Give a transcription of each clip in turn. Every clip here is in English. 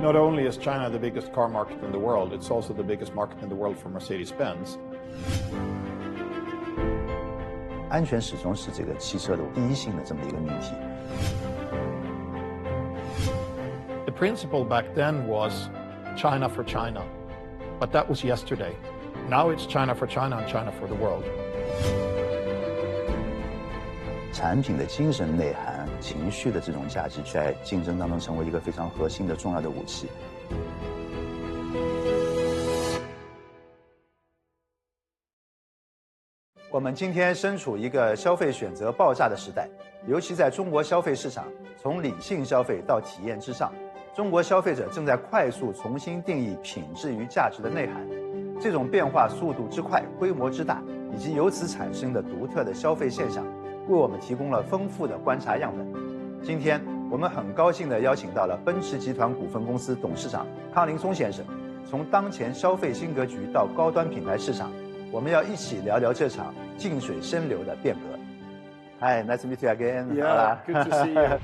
Not only is China the biggest car market in the world, it's also the biggest market in the world for Mercedes-Benz. 安全始终是这个汽车的第一性的这么一个命题。The principle back then was China for China, but that was yesterday. Now it's China for China and China for the world. 产品的精神内涵、情绪的这种价值，在竞争当中成为一个非常核心的重要的武器。我们今天身处一个消费选择爆炸的时代，尤其在中国消费市场，从理性消费到体验至上，中国消费者正在快速重新定义品质与价值的内涵。这种变化速度之快、规模之大，以及由此产生的独特的消费现象，为我们提供了丰富的观察样本。今天我们很高兴地邀请到了奔驰集团股份公司董事长康林松先生，从当前消费新格局到高端品牌市场，我们要一起聊聊这场静水深流的变革。Hi, nice to meet you again. Yeah, good to see you.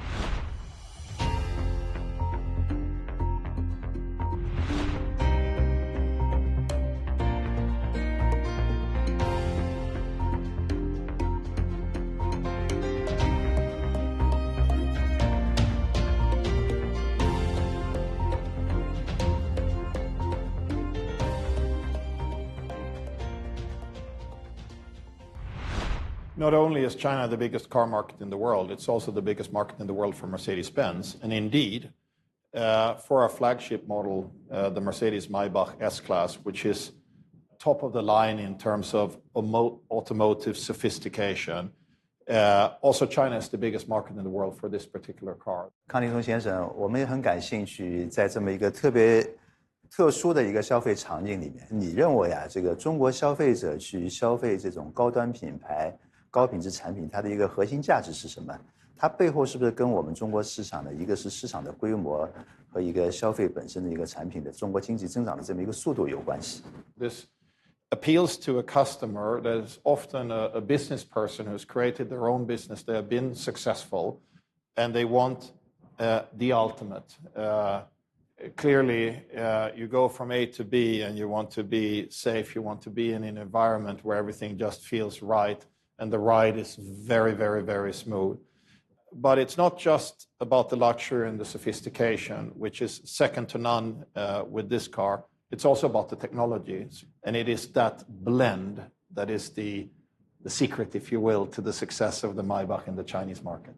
Not only is China the biggest car market in the world, it's also the biggest market in the world for Mercedes-Benz. And indeed, for our flagship model, the Mercedes-Maybach S-Class, which is top of the line in terms of automotive sophistication, also China is the biggest market in the world for this particular car. 康林松先生，我们也很感兴趣，在这么一个特殊的一个消费场景里面，你认为啊，这个中国消费者去消费这种高端品牌、高品质产品，它的一个核心价值是什么？它背后是不是跟我们中国市场的一个是市场的规模和一个消费本身的一个产品的中国经济增长的这么一个速度有关系？ This appeals to a customer that is often a business person who's created their own business. They have been successful, and they want the ultimate. Clearly, you go from A to B, and you want to be safe. You want to be in an environment where everything just feels right, and the ride is very, very, very smooth. But it's not just about the luxury and the sophistication, which is second to none with this car. It's also about the technologies, and it is that blend that is the secret, if you will, to the success of the Maybach in the Chinese market.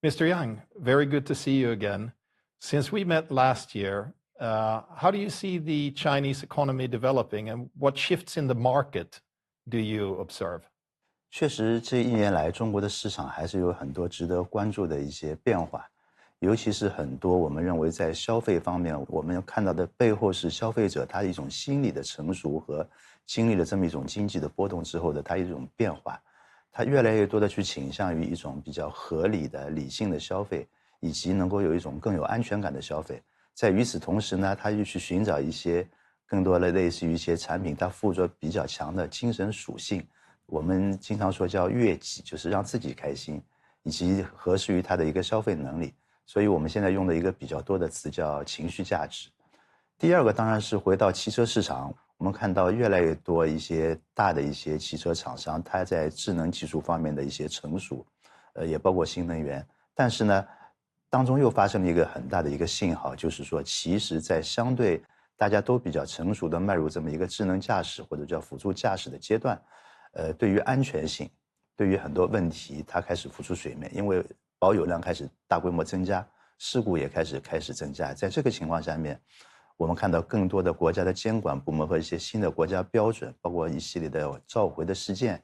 Mr. Yang, very good to see you again. Since we met last year, how do you see the Chinese economy developing, and what shifts in the market do you observe? 确实，这一年来，中国的市场还是有很多值得关注的一些变化，尤其是很多我们认为在消费方面，我们看到的背后是消费者他一种心理的成熟和经历了这么一种经济的波动之后的他一种变化。他越来越多的去倾向于一种比较合理的、理性的消费，以及能够有一种更有安全感的消费。在与此同时呢，他又去寻找一些更多的类似于一些产品，它附着比较强的精神属性。我们经常说叫悦己，就是让自己开心，以及合适于他的一个消费能力。所以我们现在用的一个比较多的词叫情绪价值。第二个当然是回到汽车市场。我们看到越来越多一些大的一些汽车厂商，它在智能技术方面的一些成熟，也包括新能源。但是呢，当中又发生了一个很大的一个信号，就是说，其实在相对大家都比较成熟的迈入这么一个智能驾驶或者叫辅助驾驶的阶段，对于安全性，对于很多问题，它开始浮出水面，因为保有量开始大规模增加，事故也开始增加。在这个情况下面，我们看到更多的国家的监管部门和一些新的国家标准，包括一系列的召回的事件，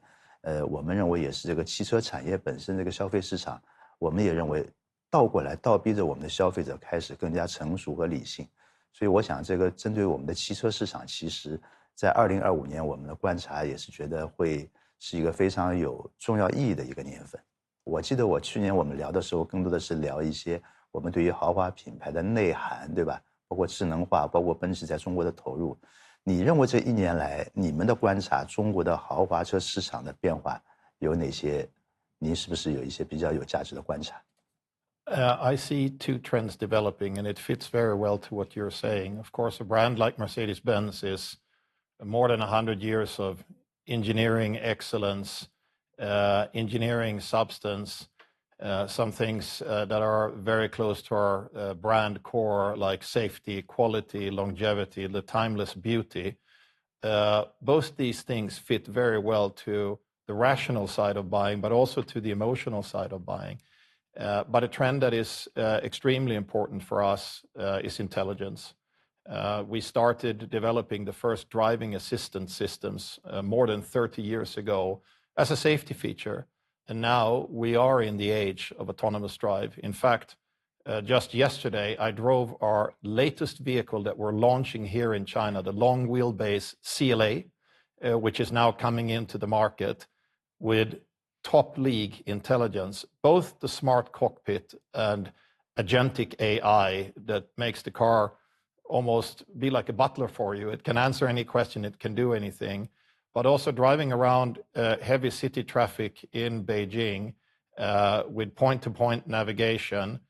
我们认为也是这个汽车产业本身这个消费市场，我们也认为倒过来倒逼着我们的消费者开始更加成熟和理性。所以我想这个针对我们的汽车市场，其实在2025年我们的观察也是觉得会是一个非常有重要意义的一个年份。我记得去年我们聊的时候，更多的是聊一些我们对于豪华品牌的内涵，对吧？包括智能化，包括奔驰在中国的投入。你认为这1年来你们的观察，中国的豪华车市场的变化有哪些？您是不是有一些比较有价值的观察？ I see two trends developing, and it fits very well to what you're saying. Of course, a brand like Mercedes-Benz is more than 100 years of engineering excellence, engineering substance, some things that are very close to our brand core, like safety, quality, longevity, the timeless beauty. Both these things fit very well to the rational side of buying, but also to the emotional side of buying. But a trend that is extremely important for us is intelligence. We started developing the first driving assistance systems more than 30 years ago as a safety feature. And now we are in the age of autonomous drive. In fact, just yesterday, I drove our latest vehicle that we're launching here in China, the long wheelbase CLA, which is now coming into the market with top league intelligence, both the smart cockpit and agentic AI that makes the car almost be like a butler for you. It can answer any question, it can do anything, but also driving around heavy city traffic in Beijing with point-to-point navigation.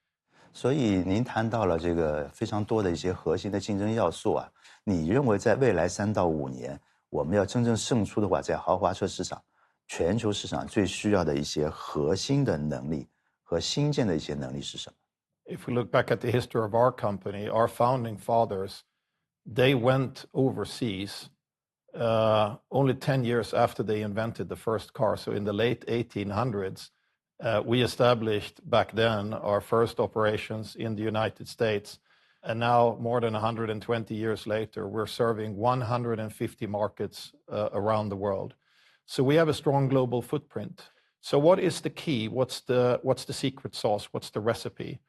所以您谈到了这个非常多的一些核心的竞争要素啊，你认为在未来3到5年，我们要真正胜出的话，在豪华车市场、全球市场最需要的一些核心的能力和新建的一些能力是什么？ If we look back at the history of our company, our founding fathers, they went overseas only 10 years after they invented the first car. So in the late 1800s, we established back then our first operations in the United States. And now, more than 120 years later, we're serving 150 markets around the world. So we have a strong global footprint. So what is the key? What's the secret sauce? What's the recipe?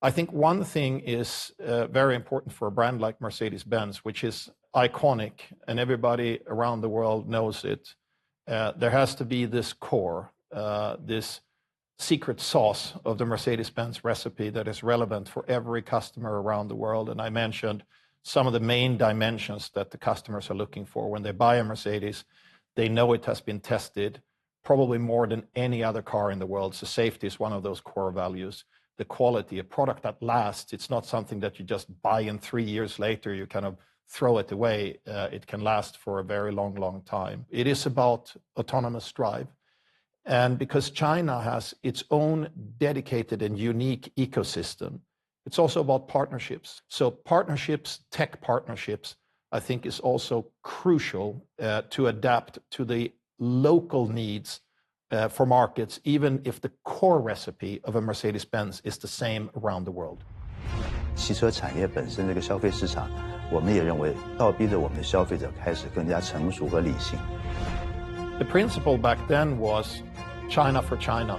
I think one thing is very important for a brand like Mercedes-Benz, which is iconic and everybody around the world knows it. There has to be this core, this secret sauce of the Mercedes-Benz recipe that is relevant for every customer around the world. And I mentioned some of the main dimensions that the customers are looking for. When they buy a Mercedes, they know it has been tested, probably more than any other car in the world. So safety is one of those core values. The quality, a product that lasts. It's not something that you just buy and 3 years later you kind of throw it away. It can last for a very long, long time. It is about autonomous drive. And because China has its own dedicated and unique ecosystem, it's also about partnerships. So partnerships, tech partnerships, I think is also crucial to adapt to the local needs for markets, even if the core recipe of a Mercedes-Benz is the same around the world. 汽车产业本身这个消费市场，我们也认为倒逼着我们的消费者开始更加成熟和理性。The principle back then was China for China,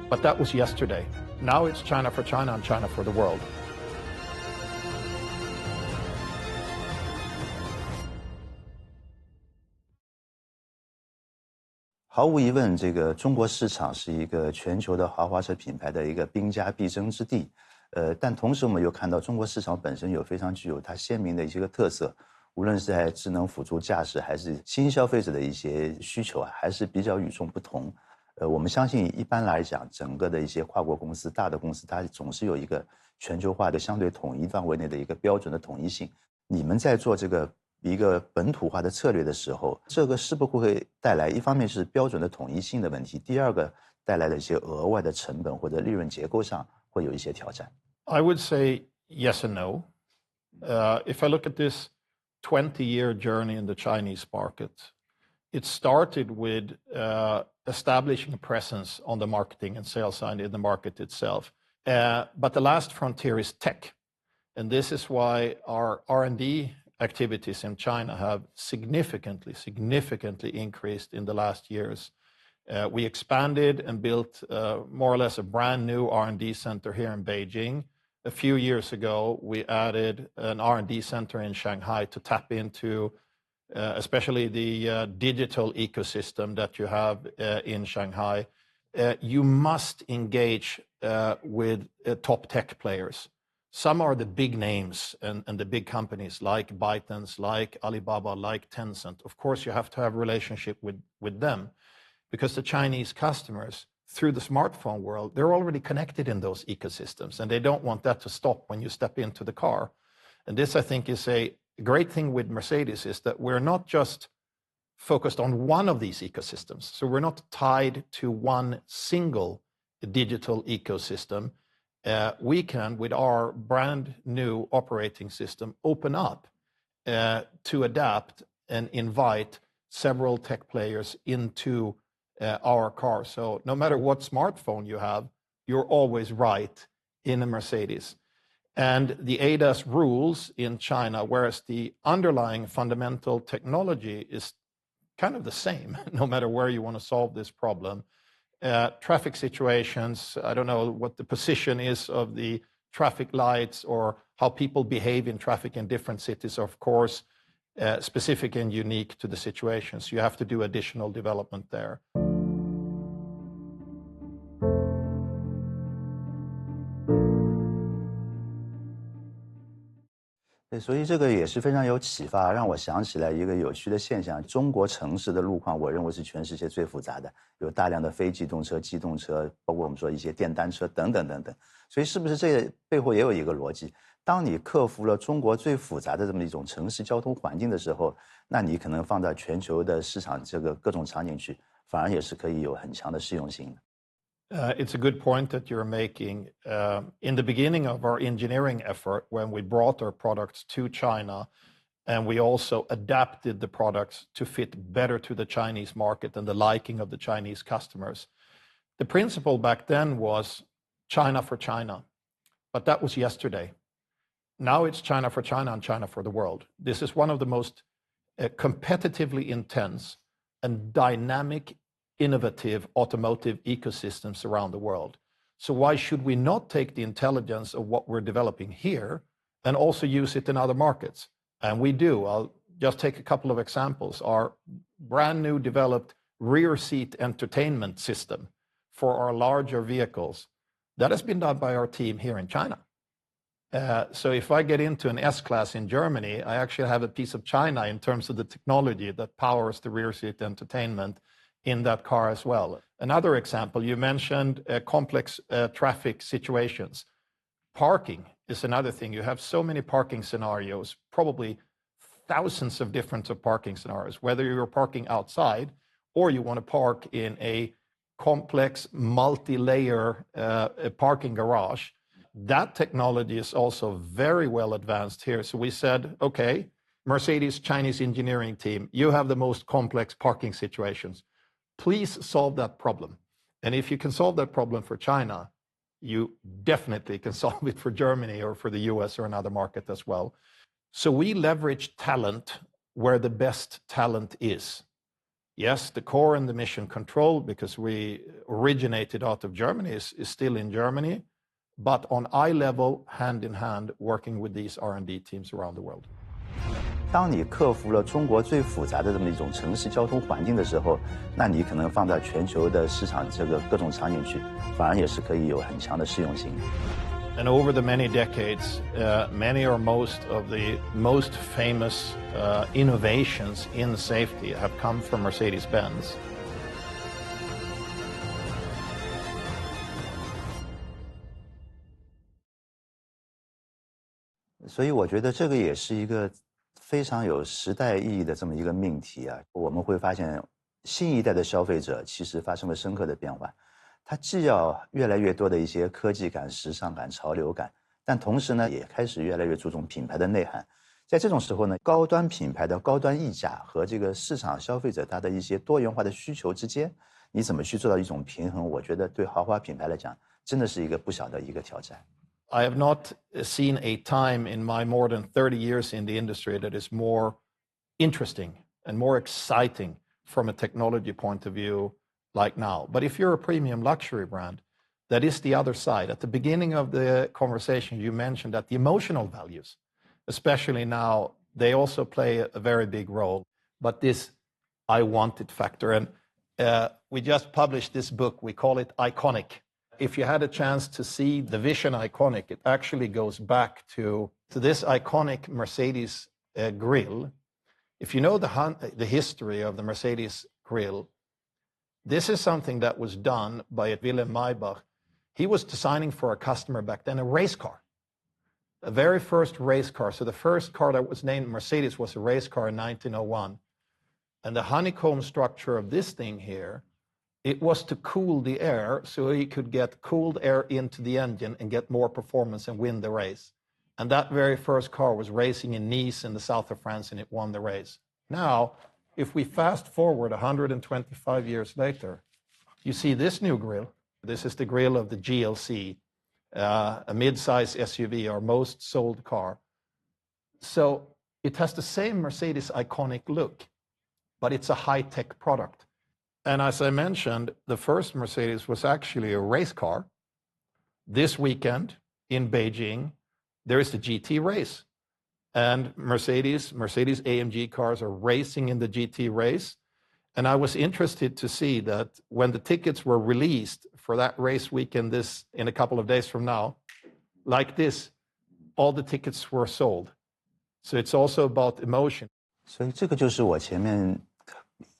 but that was yesterday. Now it's China for China and China for the world. 毫无疑问，这个中国市场是一个全球的豪华车品牌的一个兵家必争之地。但同时我们又看到中国市场本身有非常具有它鲜明的一些个特色，无论是在智能辅助驾驶还是新消费者的一些需求啊，还是比较与众不同。我们相信一般来讲，整个的一些跨国公司、大的公司，它总是有一个全球化的相对统一范围内的一个标准的统一性。你们在做这个一个本土化的策略的时候，这个是不是会带来一方面是标准的统一性的问题，第二个带来的一些额外的成本或者利润结构上会有一些挑战？ I would say yes and no. If I look at this 20-year journey in the Chinese market, it started with establishing a presence on the marketing and sales side in the market itself. But the last frontier is tech. And this is why our R&D activities in China have significantly increased in the last years. We expanded and built more or less a brand new R&D center here in Beijing. A few years ago, we added an R&D center in Shanghai to tap into especially the digital ecosystem that you have in Shanghai. You must engage with top tech players. Some are the big names and the big companies like ByteDance, like Alibaba, like Tencent. Of course, you have to have a relationship with them because the Chinese customers, through the smartphone world, they're already connected in those ecosystems, and they don't want that to stop when you step into the car. And this, I think, is a great thing with Mercedes, is that we're not just focused on one of these ecosystems. So we're not tied to one single digital ecosystem. We can, with our brand new operating system, open up to adapt and invite several tech players into our car. So no matter what smartphone you have, you're always right in a Mercedes. And the ADAS rules in China, whereas the underlying fundamental technology is kind of the same, no matter where you want to solve this problem. Traffic situations, I don't know what the position is of the traffic lights or how people behave in traffic in different cities, of course, specific and unique to the situations. You have to do additional development there. 对，所以这个也是非常有启发，让我想起来一个有趣的现象：中国城市的路况，我认为是全世界最复杂的，有大量的非机动车、机动车，包括我们说一些电单车等等等等。所以，是不是这背后也有一个逻辑？当你克服了中国最复杂的这么一种城市交通环境的时候，那你可能放到全球的市场这个各种场景去，反而也是可以有很强的适用性的。It's a good point that you're making. In the beginning of our engineering effort, when we brought our products to China, and we also adapted the products to fit better to the Chinese market and the liking of the Chinese customers, the principle back then was China for China. But that was yesterday. Now it's China for China and China for the world. This is one of the most competitively intense and dynamic innovative automotive ecosystems around the world. So why should we not take the intelligence of what we're developing here and also use it in other markets? And we do. I'll just take a couple of examples. Our brand new developed rear seat entertainment system for our larger vehicles, that has been done by our team here in China. So if I get into an S-Class in Germany, I actually have a piece of China in terms of the technology that powers the rear seat entertainment in that car as well. Another example, you mentioned complex traffic situations. Parking is another thing. You have so many parking scenarios, probably thousands of different parking scenarios, whether you're parking outside or you want to park in a complex multi-layer parking garage. That technology is also very well advanced here. So we said, okay, Mercedes Chinese engineering team, you have the most complex parking situations. Please solve that problem. And if you can solve that problem for China, you definitely can solve it for Germany or for the US or another market as well. So we leverage talent where the best talent is. Yes, the core and the mission control, because we originated out of Germany, is still in Germany, but on eye level, hand in hand, working with these R&D teams around the world. 当你克服了中国最复杂的这么一种城市交通环境的时候，那你可能放到全球的市场这个各种场景去，反而也是可以有很强的适用性。And over the many decades, many or most of the most famous innovations in safety have come from Mercedes-Benz. 所以我觉得这个也是一个非常有时代意义的这么一个命题啊。我们会发现，新一代的消费者其实发生了深刻的变化，他既要越来越多的一些科技感、时尚感、潮流感，但同时呢，也开始越来越注重品牌的内涵。在这种时候呢，高端品牌的高端溢价和这个市场消费者他的一些多元化的需求之间，你怎么去做到一种平衡？我觉得对豪华品牌来讲，真的是一个不小的一个挑战。I have not seen a time in my more than 30 years in the industry that is more interesting and more exciting from a technology point of view like now. But if you're a premium luxury brand, that is the other side. At the beginning of the conversation, you mentioned that the emotional values, especially now, they also play a very big role. But this I want it factor. And we just published this book. We call it Iconic. If you had a chance to see the Vision Iconic, it actually goes back to this iconic Mercedes grille. If you know the history of the Mercedes grille, this is something that was done by Wilhelm Maybach. He was designing for a customer back then a race car, a very first race car. So the first car that was named Mercedes was a race car in 1901. And the honeycomb structure of this thing here, it was to cool the air so he could get cooled air into the engine and get more performance and win the race. And that very first car was racing in Nice in the south of France, and it won the race. Now, if we fast forward 125 years later, you see this new grille. This is the grille of the GLC, a mid-size SUV, our most sold car. So it has the same Mercedes iconic look, but it's a high-tech product. And as I mentioned, the first Mercedes was actually a race car. This weekend in Beijing, there is the GT race. And Mercedes AMG cars are racing in the GT race. And I was interested to see that when the tickets were released for that race weekend in a couple of days from now, like this, all the tickets were sold. So it's also about emotion. 所以这个就是我前面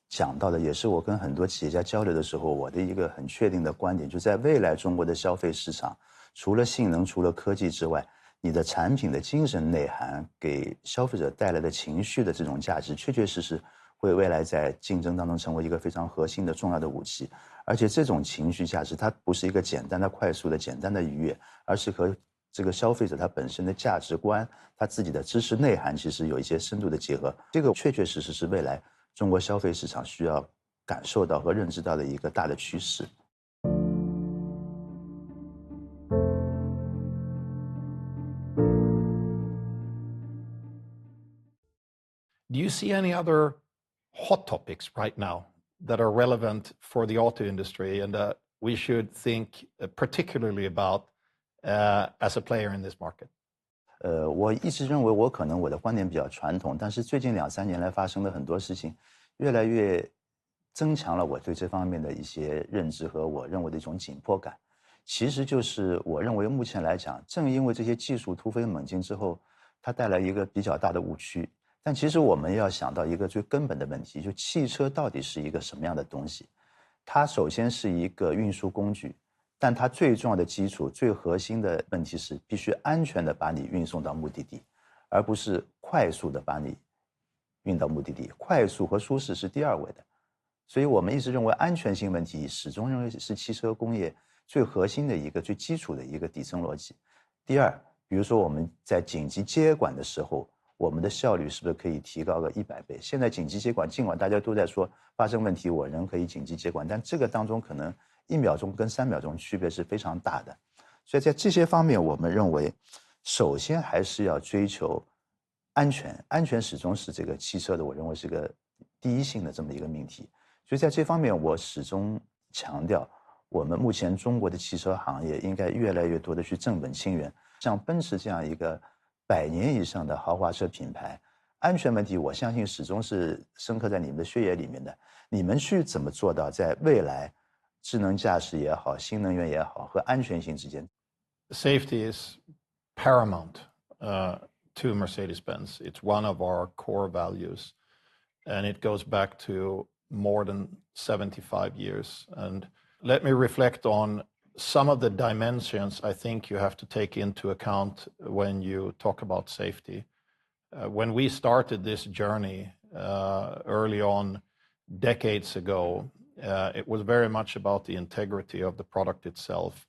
讲到的，也是我跟很多企业家交流的时候，我的一个很确定的观点，就在未来中国的消费市场，除了性能、除了科技之外，你的产品的精神内涵给消费者带来的情绪的这种价值，确确实实会未来在竞争当中成为一个非常核心的重要的武器。而且这种情绪价值，它不是一个简单的、快速的、简单的愉悦，而是和这个消费者他本身的价值观、他自己的知识内涵，其实有一些深度的结合。这个确确实实是未来中国消费市场需要感受到和认知到的一个大的趋势。Do you see any other hot topics right now that are relevant for the auto industry and that we should think particularly about as a player in this market? 我一直认为我的观点比较传统，但是最近2-3年来发生的很多事情，越来越增强了我对这方面的一些认知和我认为的一种紧迫感。其实就是我认为目前来讲，正因为这些技术突飞猛进之后，它带来一个比较大的误区。但其实我们要想到一个最根本的问题，就汽车到底是一个什么样的东西？它首先是一个运输工具，但它最重要的基础、最核心的问题是必须安全的把你运送到目的地，而不是快速的把你运到目的地。快速和舒适是第二位的。所以我们一直认为安全性问题始终认为是汽车工业最核心的一个最基础的一个底层逻辑。第二，比如说我们在紧急接管的时候，我们的效率是不是可以提高个100倍？现在紧急接管，尽管大家都在说发生问题我仍可以紧急接管，但这个当中可能1秒钟跟3秒钟区别是非常大的。所以在这些方面，我们认为首先还是要追求安全，安全始终是这个汽车的，我认为是个第一性的这么一个命题。所以在这方面，我始终强调，我们目前中国的汽车行业应该越来越多的去正本清源。像奔驰这样一个100年以上的豪华车品牌，安全问题我相信始终是深刻在你们的血液里面的。你们去怎么做到在未来智能驾驶也好、新能源也好和安全性之间 ？Safety is paramount to Mercedes-Benz. It's one of our core values, and it goes back to more than 75 years. And let me reflect on some of the dimensions I think you have to take into account when you talk about safety. When we started this journey early on, decades ago, it was very much about the integrity of the product itself,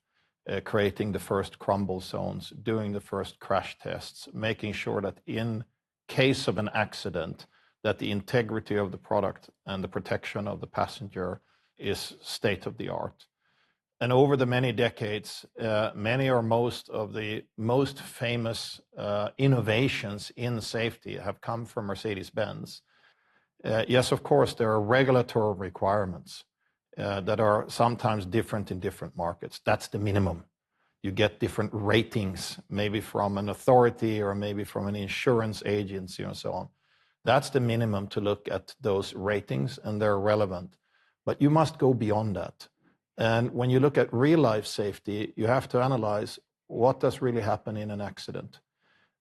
creating the first crumble zones, doing the first crash tests, making sure that in case of an accident, that the integrity of the product and the protection of the passenger is state of the art. And over the many decades, many or most of the most famous innovations in safety have come from Mercedes-Benz. Yes, of course, there are regulatory requirements. that are sometimes different in different markets. That's the minimum. You get different ratings, maybe from an authority or maybe from an insurance agency and so on. That's the minimum to look at those ratings, and they're relevant. But you must go beyond that. And when you look at real life safety, you have to analyze what does really happen in an accident.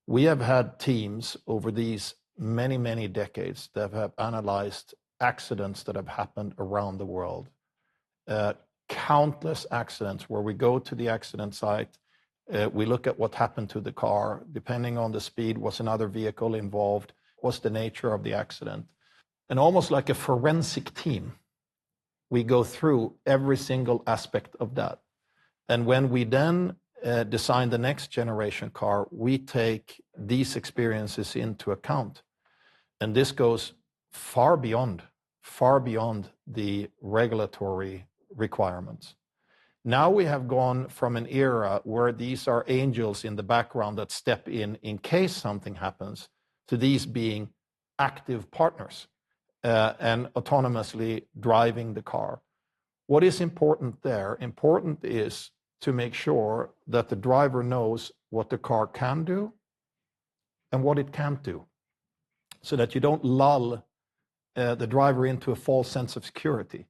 We have had teams over these many, many decades that have analyzed accidents that have happened around the world. Countless accidents where we go to the accident site, we look at what happened to the car, depending on the speed, was another vehicle involved, what's the nature of the accident. And almost like a forensic team, we go through every single aspect of that. And when we then design the next generation car, we take these experiences into account. And this goes far beyond the regulatory requirements. Now we have gone from an era where these are angels in the background that step in case something happens, to these being active partners and autonomously driving the car. What is important there? Important is to make sure that the driver knows what the car can do and what it can't do, so that you don't lull the driver into a false sense of security.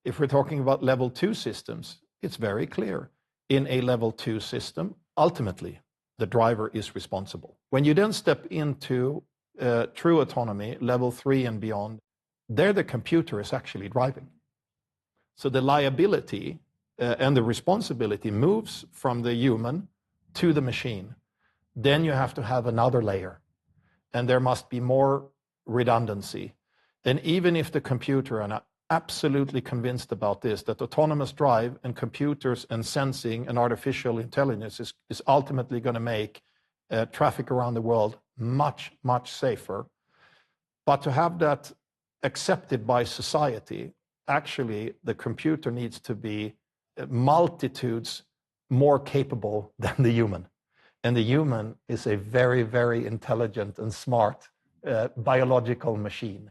If we're talking about level 2 systems, it's very clear. In a level 2 system, ultimately, the driver is responsible. When you then step into true autonomy, level 3 and beyond, there the computer is actually driving. So the liability and the responsibility moves from the human to the machine. Then you have to have another layer, and there must be more redundancy. And even if the computer, and I'm absolutely convinced about this, that autonomous drive and computers and sensing and artificial intelligence is ultimately going to make traffic around the world much, much safer. But to have that accepted by society, actually the computer needs to be multitudes more capable than the human. And the human is a very, very intelligent and smart biological machine.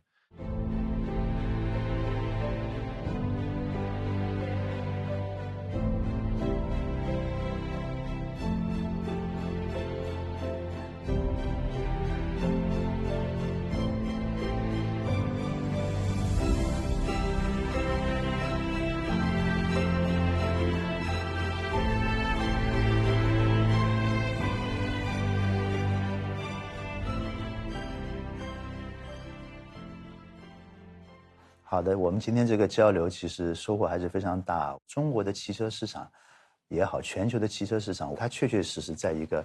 好的，我们今天这个交流其实收获还是非常大。中国的汽车市场也好，全球的汽车市场，它确确实实在一个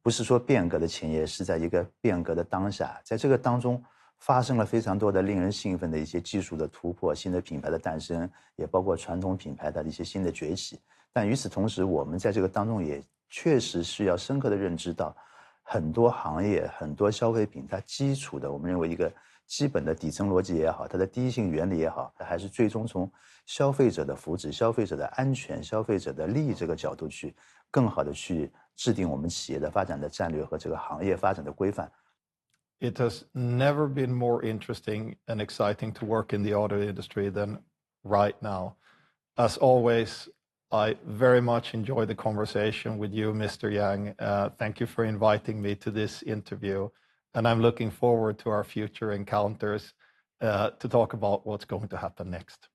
不是说变革的前夜，是在一个变革的当下。在这个当中发生了非常多的令人兴奋的一些技术的突破，新的品牌的诞生，也包括传统品牌的一些新的崛起。但与此同时，我们在这个当中也确实需要深刻的认知到，很多行业、很多消费品，它基础的我们认为一个基本的底层逻辑也好，它的第一性原理也好，还是最终从消费者的福祉、消费者的安全、消费者的利益这个角度去更好的去制定我们企业的发展的战略和这个行业发展的规范。It has never been more interesting and exciting to work in the auto industry than right now. As always, I very much enjoy the conversation with you, Mr. Yang. Thank you for inviting me to this interview. And I'm looking forward to our future encounters to talk about what's going to happen next.